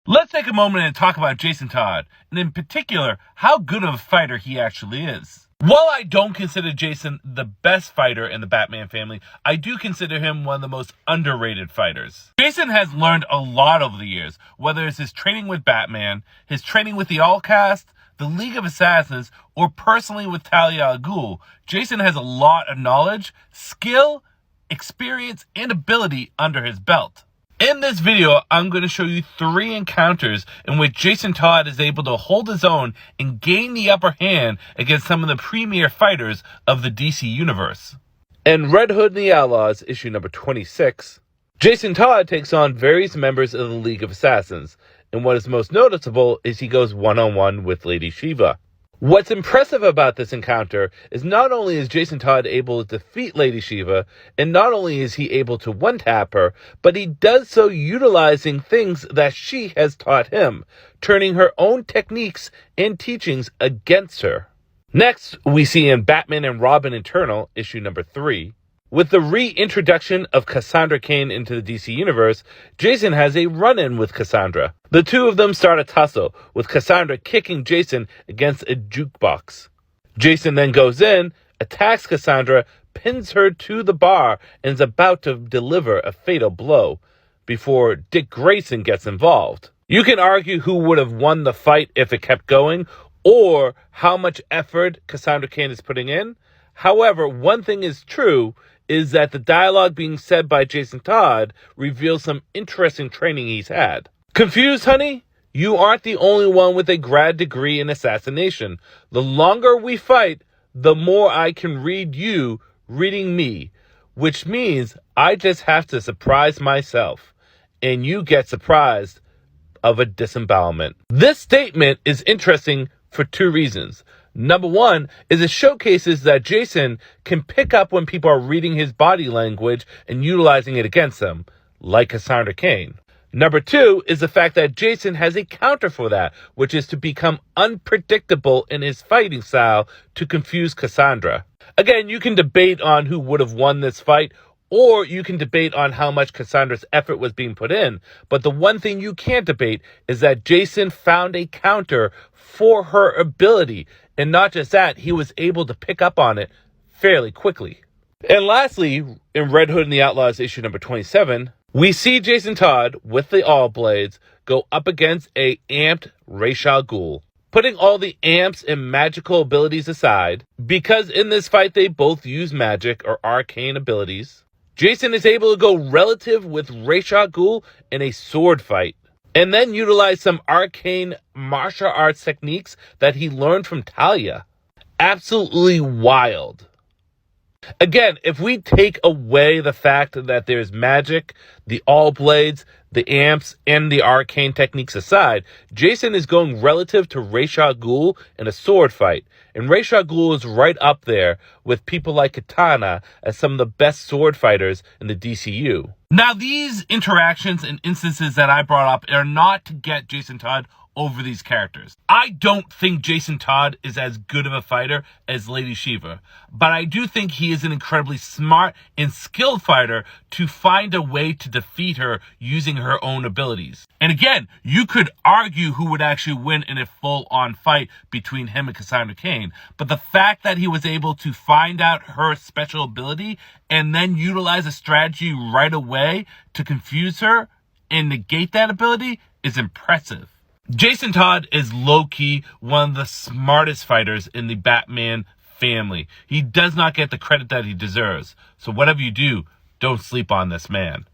Let's take a moment and talk about Jason Todd, and in particular, how good of a fighter he actually is. While I don't consider Jason the best fighter in the Batman family, I do consider him one of the most underrated fighters. Jason has learned a lot over the years, whether it's his training with Batman, his training with the All-Cast, the League of Assassins, or personally with Talia al Ghul. Jason has a lot of knowledge, skill, experience, and ability under his belt. In this video, I'm going to show you 3 encounters in which Jason Todd is able to hold his own and gain the upper hand against some of the premier fighters of the DC universe. In Red Hood and the Outlaws, issue number 26, Jason Todd takes on various members of the League of Assassins, and what is most noticeable is he goes one-on-one with Lady Shiva. What's impressive about this encounter is not only is Jason Todd able to defeat Lady Shiva, and not only is he able to one-tap her, but he does so utilizing things that she has taught him, turning her own techniques and teachings against her. Next, we see in Batman and Robin Eternal, issue number 3, with the reintroduction of Cassandra Cain into the DC universe, Jason has a run-in with Cassandra. The two of them start a tussle, with Cassandra kicking Jason against a jukebox. Jason then goes in, attacks Cassandra, pins her to the bar, and is about to deliver a fatal blow before Dick Grayson gets involved. You can argue who would have won the fight if it kept going, or how much effort Cassandra Cain is putting in. However, one thing is true, is that the dialogue being said by Jason Todd reveals some interesting training he's had. Confused, honey? You aren't the only one with a grad degree in assassination. The longer we fight, the more I can read you reading me, which means I just have to surprise myself, and you get surprised of a disembowelment. This statement is interesting for 2 reasons. Number 1 is it showcases that Jason can pick up when people are reading his body language and utilizing it against them, like Cassandra Cain. Number 2 is the fact that Jason has a counter for that, which is to become unpredictable in his fighting style to confuse Cassandra. Again, you can debate on who would have won this fight, or you can debate on how much Cassandra's effort was being put in. But the one thing you can't debate is that Jason found a counter for her ability. And not just that, he was able to pick up on it fairly quickly. And lastly, in Red Hood and the Outlaws issue number 27, we see Jason Todd with the All Blades go up against a amped Ra's al Ghul. Putting all the amps and magical abilities aside, because in this fight they both use magic or arcane abilities, Jason is able to go relative with Ra's al Ghul in a sword fight, and then utilize some arcane martial arts techniques that he learned from Talia. Absolutely wild. Again, if we take away the fact that there's magic, the all blades, the amps, and the arcane techniques aside, Jason is going relative to Ra's al Ghul in a sword fight. And Ra's al Ghul is right up there with people like Katana as some of the best sword fighters in the DCU. Now, these interactions and instances that I brought up are not to get Jason Todd over these characters. I don't think Jason Todd is as good of a fighter as Lady Shiva, but I do think he is an incredibly smart and skilled fighter to find a way to defeat her using her own abilities. And again, you could argue who would actually win in a full-on fight between him and Cassandra Cain, but the fact that he was able to find out her special ability and then utilize a strategy right away to confuse her and negate that ability is impressive. Jason Todd is low-key one of the smartest fighters in the Batman family. He does not get the credit that he deserves. So whatever you do, don't sleep on this man.